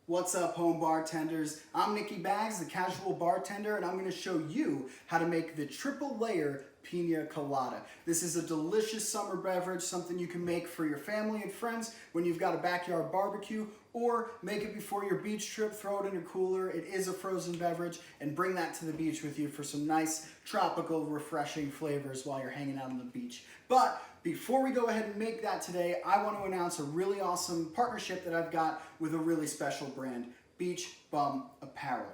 What's up, home bartenders? I'm Nicky Bags, the casual bartender, and I'm going to show you how to make the Triple Layer Pina Colada. This is a delicious summer beverage, something you can make for your family and friends when you've got a backyard barbecue, or make it before your beach trip, throw it in a cooler. It is a frozen beverage, and bring that to the beach with you for some nice, tropical, refreshing flavors while you're hanging out on the beach. But before we go ahead and make that today, I want to announce a really awesome partnership that I've got with a really special brand, Beach Bum Apparel.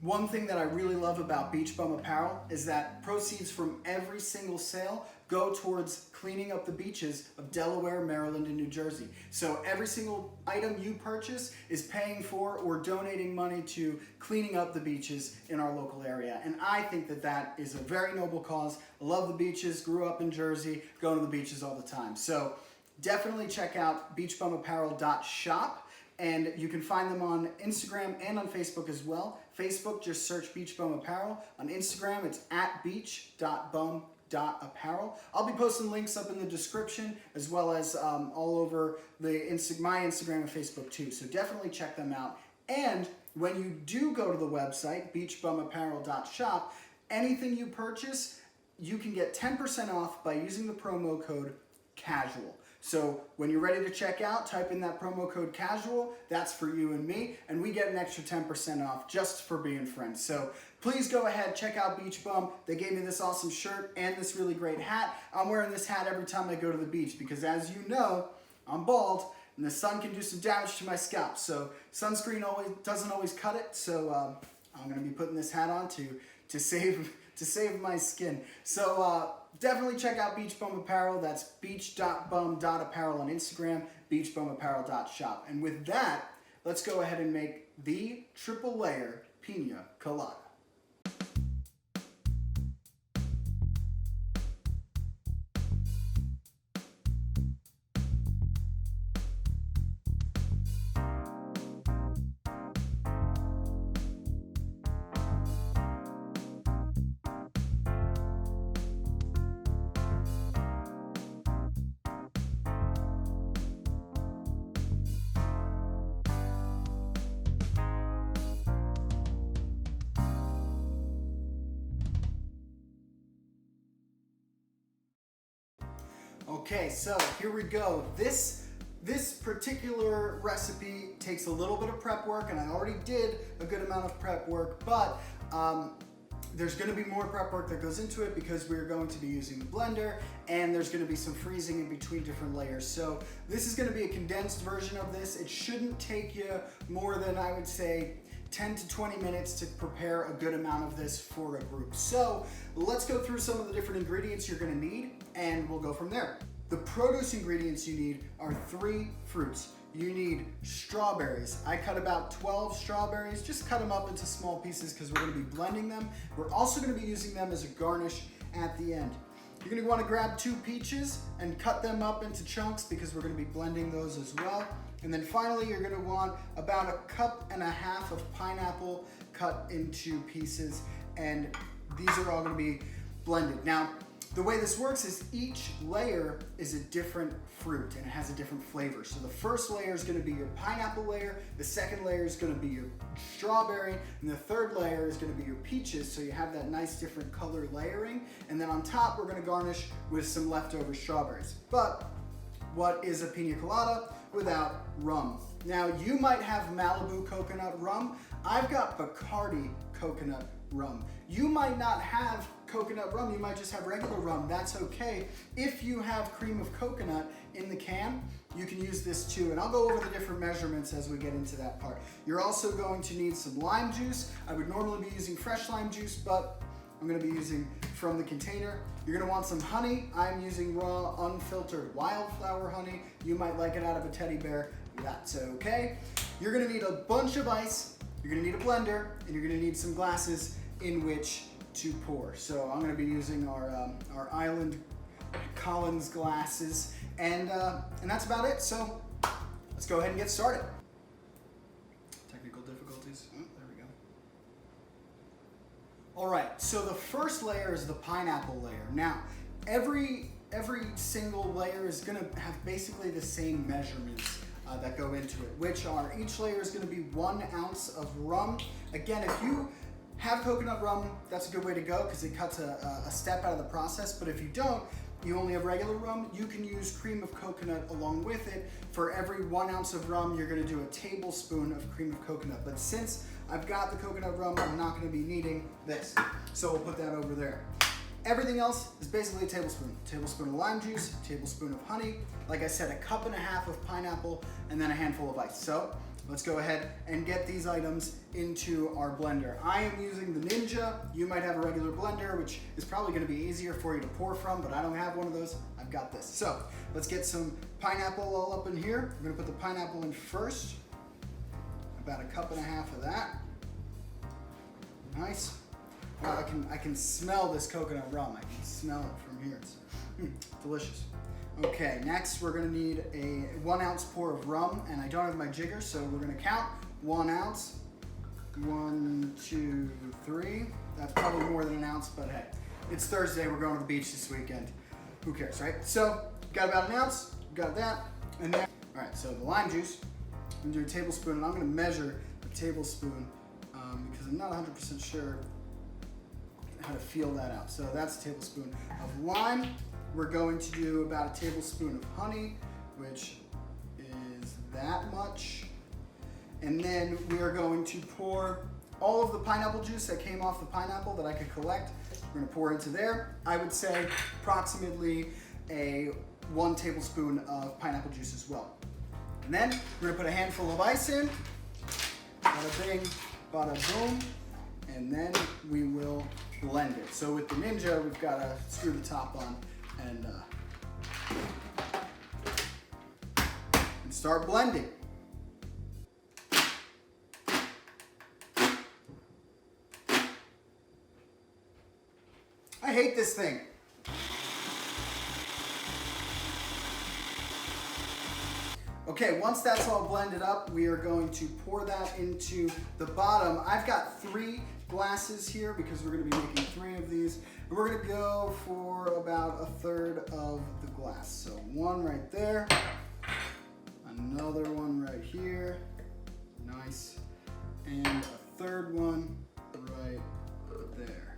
One thing that I really love about Beach Bum Apparel is that proceeds from every single sale go towards cleaning up the beaches of Delaware, Maryland, and New Jersey. So every single item you purchase is paying for or donating money to cleaning up the beaches in our local area. And I think that that is a very noble cause. I love the beaches, grew up in Jersey, going to the beaches all the time. So definitely check out beachbumapparel.shop. And you can find them on Instagram and on Facebook as well. Facebook, just search Beach Bum Apparel. On Instagram, it's at beach.bum.apparel. I'll be posting links up in the description as well as all over my Instagram and Facebook too. So definitely check them out. And when you do go to the website, beachbumapparel.shop, anything you purchase, you can get 10% off by using the promo code CASUAL. So when you're ready to check out, type in that promo code CASUAL. That's for you and me, and we get an extra 10% off just for being friends. So please go ahead, check out Beach Bum. They gave me this awesome shirt and this really great hat. I'm wearing this hat every time I go to the beach because, as you know, I'm bald and the sun can do some damage to my scalp. So sunscreen doesn't always cut it. So I'm going to be putting this hat on to save my skin. So definitely check out Beach Bum Apparel. That's beach.bum.apparel on Instagram, beachbumapparel.shop. And with that, let's go ahead and make the Triple Layer Pina Colada. Okay, so here we go. This particular recipe takes a little bit of prep work, and I already did a good amount of prep work, but there's going to be more prep work that goes into it because we're going to be using the blender, and there's going to be some freezing in between different layers. So this is going to be a condensed version of this. It shouldn't take you more than, I would say, 10 to 20 minutes to prepare a good amount of this for a group. So let's go through some of the different ingredients you're going to need, and we'll go from there. The produce ingredients you need are 3 fruits. You need strawberries. I cut about 12 strawberries. Just cut them up into small pieces because we're going to be blending them. We're also going to be using them as a garnish at the end. You're going to want to grab 2 peaches and cut them up into chunks because we're going to be blending those as well. And then finally, you're going to want about 1.5 cups of pineapple cut into pieces, and these are all going to be blended. Now, the way this works is each layer is a different fruit and it has a different flavor. So the first layer is going to be your pineapple layer, the second layer is going to be your strawberry, and the third layer is going to be your peaches, so you have that nice different color layering. And then on top, we're going to garnish with some leftover strawberries. But what is a pina colada without rum? Now, you might have Malibu coconut rum. I've got Bacardi coconut rum. You might not have coconut rum, you might just have regular rum. That's okay. If you have cream of coconut in the can, you can use this too, and I'll go over the different measurements as we get into that part. You're also going to need some lime juice. I would normally be using fresh lime juice, but I'm going to be using from the container. You're going to want some honey. I'm using raw, unfiltered wildflower honey. You might like it out of a teddy bear. That's okay. You're going to need a bunch of ice. You're going to need a blender, and you're going to need some glasses in which to pour. So I'm going to be using our Island Collins glasses, and that's about it. So let's go ahead and get started. Technical difficulties. There we go. All right, so the first layer is the pineapple layer. Now, every single layer is gonna have basically the same measurements that go into it, which are, each layer is going to be 1 ounce of rum. Again, if you have coconut rum, that's a good way to go because it cuts a step out of the process. But if you don't, you only have regular rum, you can use cream of coconut along with it. For every 1 ounce of rum, you're going to do a tablespoon of cream of coconut. But since I've got the coconut rum, I'm not going to be needing this. So we'll put that over there. Everything else is basically a tablespoon. Tablespoon of lime juice, tablespoon of honey. Like I said, 1.5 cups of pineapple, and then a handful of ice. So let's go ahead and get these items into our blender. I am using the Ninja. You might have a regular blender, which is probably gonna be easier for you to pour from, but I don't have one of those. I've got this. So let's get some pineapple all up in here. We're gonna put the pineapple in first. About 1.5 cups of that. Nice. Wow, I can smell this coconut rum. I can smell it from here. It's delicious. Okay, next we're gonna need a 1 ounce pour of rum, and I don't have my jigger, so we're gonna count 1 ounce. 1, 2, 3. That's probably more than an ounce, but hey, it's Thursday. We're going to the beach this weekend. Who cares, right? So, got about 1 ounce. Got that, and then all right. So the lime juice. I'm gonna do a tablespoon, and I'm gonna measure a tablespoon because I'm not 100% sure how to feel that out. So that's a tablespoon of lime. We're going to do about a tablespoon of honey, which is that much. And then we are going to pour all of the pineapple juice that came off the pineapple that I could collect. We're gonna pour into there. I would say approximately 1 tablespoon of pineapple juice as well. And then we're gonna put a handful of ice in. Bada bing, bada boom. And then we will blend it. So with the Ninja, we've got to screw the top on and start blending. I hate this thing. Okay, once that's all blended up, we are going to pour that into the bottom. I've got 3 glasses here because we're gonna be making 3 of these. And we're gonna go for about 1/3 of the glass. So 1 right there, another one right here, nice, and a 3rd one right there.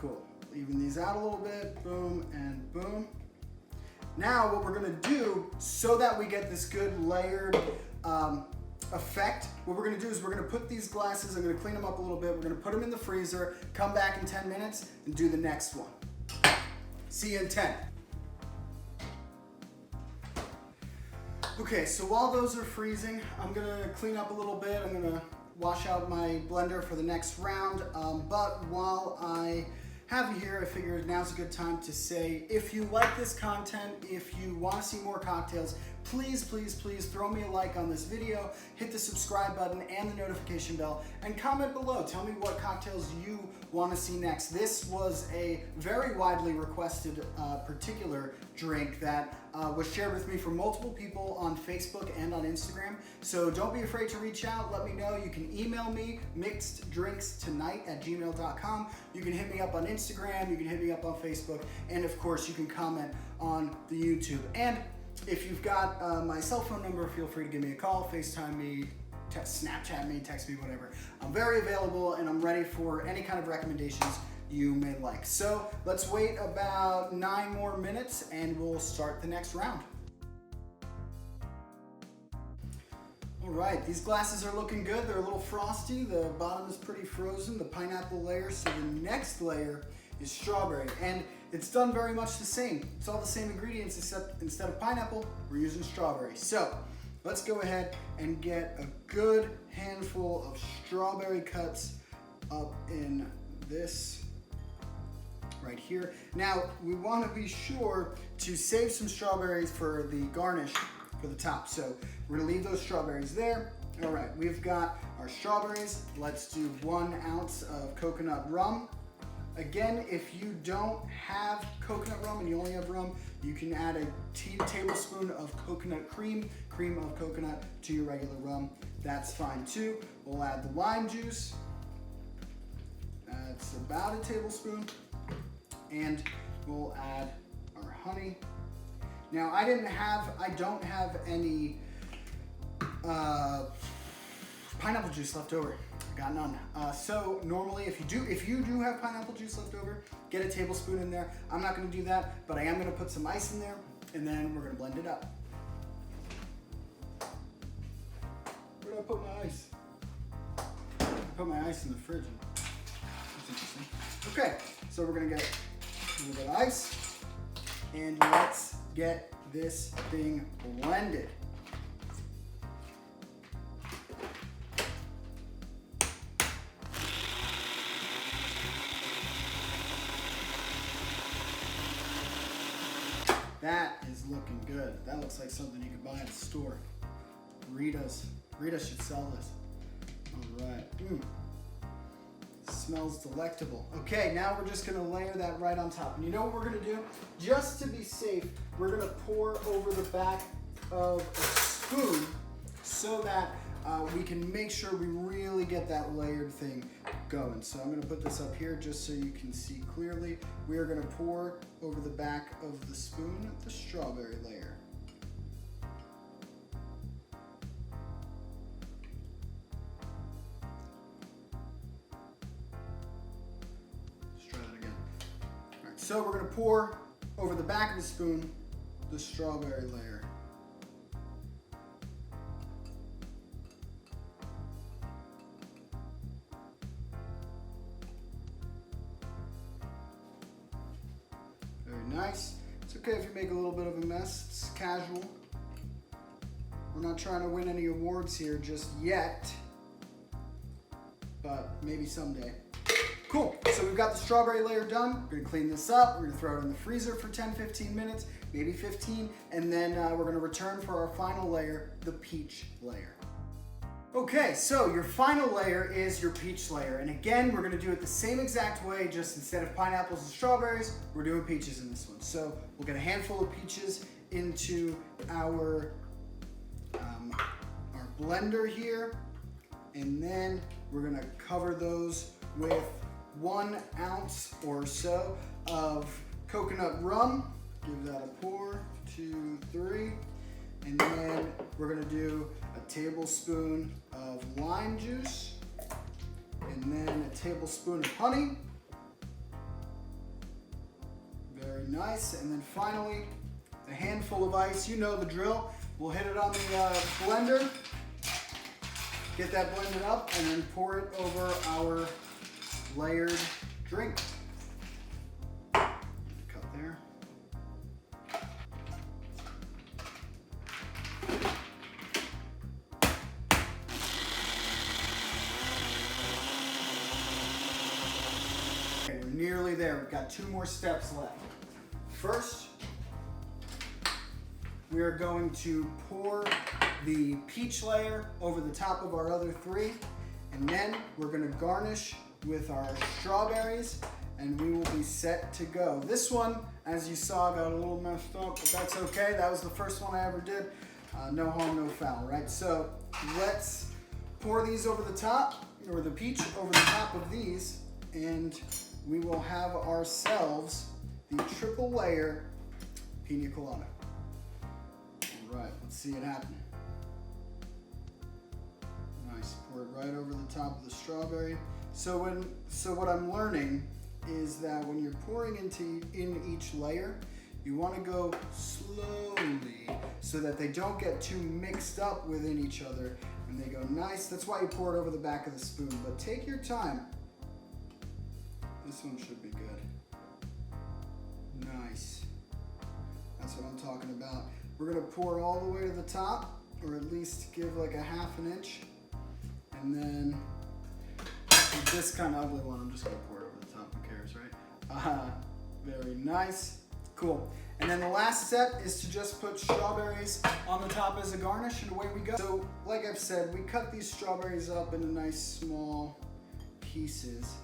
Cool, even these out a little bit, boom and boom. Now what we're gonna do, so that we get this good layered effect, what we're gonna do is we're gonna put these glasses, I'm gonna clean them up a little bit, we're gonna put them in the freezer, come back in 10 minutes, and do the next one. See you in 10. Okay, so while those are freezing, I'm gonna clean up a little bit, I'm gonna wash out my blender for the next round, but while I have you here, I figured now's a good time to say, if you like this content, if you want to see more cocktails, please, please, please throw me a like on this video, hit the subscribe button and the notification bell, and comment below. Tell me what cocktails you want to see next. This was a very widely requested particular drink that was shared with me from multiple people on Facebook and on Instagram. So don't be afraid to reach out. Let me know. You can email me, mixeddrinkstonight@gmail.com. You can hit me up on Instagram. You can hit me up on Facebook. And of course, you can comment on the YouTube. And if you've got my cell phone number, feel free to give me a call, FaceTime me, Snapchat me, text me, whatever. I'm very available and I'm ready for any kind of recommendations you may like. So let's wait about 9 more minutes and we'll start the next round. All right, these glasses are looking good. They're a little frosty. The bottom is pretty frozen, the pineapple layer. So the next layer is strawberry, and it's done very much the same. It's all the same ingredients, except instead of pineapple, we're using strawberry. So let's go ahead and get a good handful of strawberry cuts up in this right here. Now, we want to be sure to save some strawberries for the garnish for the top. So we're gonna leave those strawberries there. All right, we've got our strawberries. Let's do 1 ounce of coconut rum. Again, if you don't have coconut rum and you only have rum, you can add a tablespoon of coconut cream of coconut to your regular rum. That's fine too. We'll add the lime juice. That's about a tablespoon. And we'll add our honey. Now I don't have any pineapple juice left over. I got none. So normally if you do have pineapple juice left over, get a tablespoon in there. I'm not gonna do that, but I am gonna put some ice in there and then we're gonna blend it up. Where did I put my ice? I put my ice in the fridge. That's interesting. Okay, so we're gonna get a little bit of ice and let's get this thing blended. That is looking good. That looks like something you could buy at a store. Rita should sell this. All right. Smells delectable. Okay, now we're just gonna layer that right on top. And you know what we're gonna do? Just to be safe, we're gonna pour over the back of a spoon so that we can make sure we really get that layered thing going. So I'm gonna put this up here just so you can see clearly. We are gonna pour over the back of the spoon the strawberry layer. Let's try that again. All right, so we're gonna pour over the back of the spoon the strawberry layer. Nice. It's okay if you make a little bit of a mess. It's casual. We're not trying to win any awards here just yet, but maybe someday. Cool. So we've got the strawberry layer done. We're gonna clean this up. We're gonna throw it in the freezer for 10-15 minutes, maybe 15, and then we're gonna return for our final layer, the peach layer. Okay, so your final layer is your peach layer. And again, we're gonna do it the same exact way, just instead of pineapples and strawberries, we're doing peaches in this one. So we'll get a handful of peaches into our blender here. And then we're gonna cover those with 1 ounce or so of coconut rum. Give that a pour, 2, 3. And then we're gonna do a tablespoon of lime juice, and then a tablespoon of honey. Very nice. And then finally, a handful of ice. You know the drill. We'll hit it on the blender, get that blended up, and then pour it over our layered drink. Cut there. Okay, we're nearly there. We've got 2 more steps left. First, we are going to pour the peach layer over the top of our other 3, and then we're going to garnish with our strawberries, and we will be set to go. This one, as you saw, got a little messed up, but that's okay. That was the first one I ever did. No harm, no foul, right? So let's pour these over the top, or the peach over the top of these, and we will have ourselves the triple layer pina colada. All right, let's see it happen. Nice, pour it right over the top of the strawberry. So what I'm learning is that when you're pouring in each layer, you want to go slowly so that they don't get too mixed up within each other and they go nice. That's why you pour it over the back of the spoon, but take your time. This one should be good. Nice. That's what I'm talking about. We're gonna pour all the way to the top, or at least give like a 1/2 inch. And then with this kind of ugly one, I'm just gonna pour it over the top, who cares, right? Very nice, cool. And then the last step is to just put strawberries on the top as a garnish, and away we go. So like I've said, we cut these strawberries up into nice small pieces.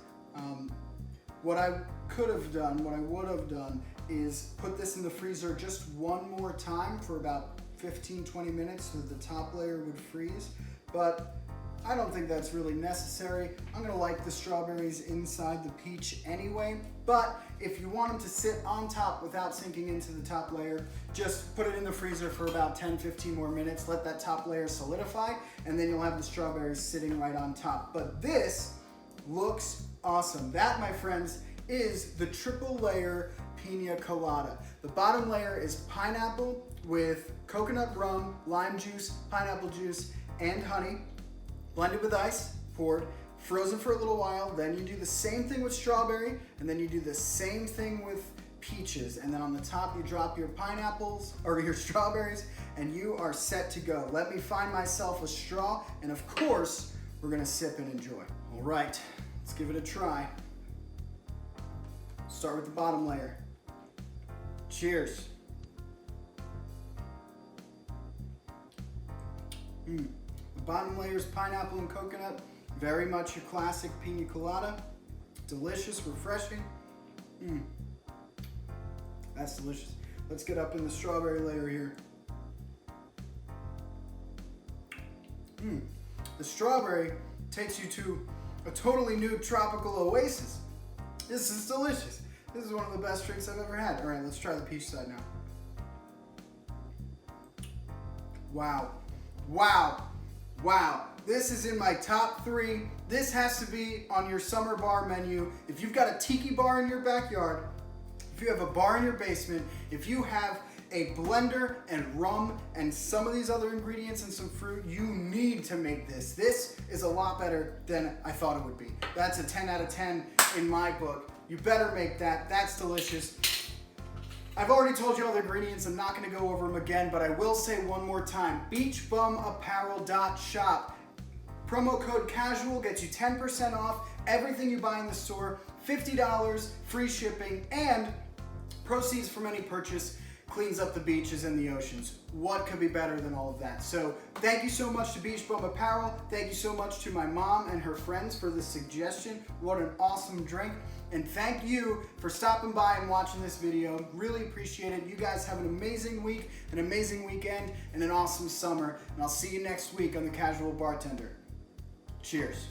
What I could have done, what I would have done, is put this in the freezer just one more time for about 15-20 minutes so that the top layer would freeze. But I don't think that's really necessary. I'm gonna like the strawberries inside the peach anyway, but if you want them to sit on top without sinking into the top layer, just put it in the freezer for about 10-15 more minutes, let that top layer solidify, and then you'll have the strawberries sitting right on top. But this looks awesome. That, my friends, is the Triple Layer Pina Colada. The bottom layer is pineapple with coconut rum, lime juice, pineapple juice, and honey, blended with ice, poured, frozen for a little while. Then you do the same thing with strawberry, and then you do the same thing with peaches. And then on the top, you drop your pineapples or your strawberries, and you are set to go. Let me find myself a straw, and of course, we're gonna sip and enjoy. All right, let's give it a try. Start with the bottom layer. Cheers. The bottom layer is pineapple and coconut. Very much your classic pina colada. Delicious, refreshing. That's delicious. Let's get up in the strawberry layer here. The strawberry takes you to a totally new tropical oasis. This is delicious. This is one of the best drinks I've ever had. All right, let's try the peach side now. Wow. Wow. Wow. This is in my top 3. This has to be on your summer bar menu. If you've got a tiki bar in your backyard, if you have a bar in your basement, if you have a blender and rum and some of these other ingredients and some fruit, you need to make this. This is a lot better than I thought it would be. That's a 10 out of 10 in my book. You better make that. That's delicious. I've already told you all the ingredients. I'm not going to go over them again, but I will say one more time. beachbumapparel.shop. Promo code CASUAL gets you 10% off everything you buy in the store, $50 free shipping, and proceeds from any purchase cleans up the beaches and the oceans. What could be better than all of that? So thank you so much to Beach Bum Apparel. Thank you so much to my mom and her friends for this suggestion. What an awesome drink. And thank you for stopping by and watching this video. Really appreciate it. You guys have an amazing week, an amazing weekend, and an awesome summer. And I'll see you next week on The Casual Bartender. Cheers.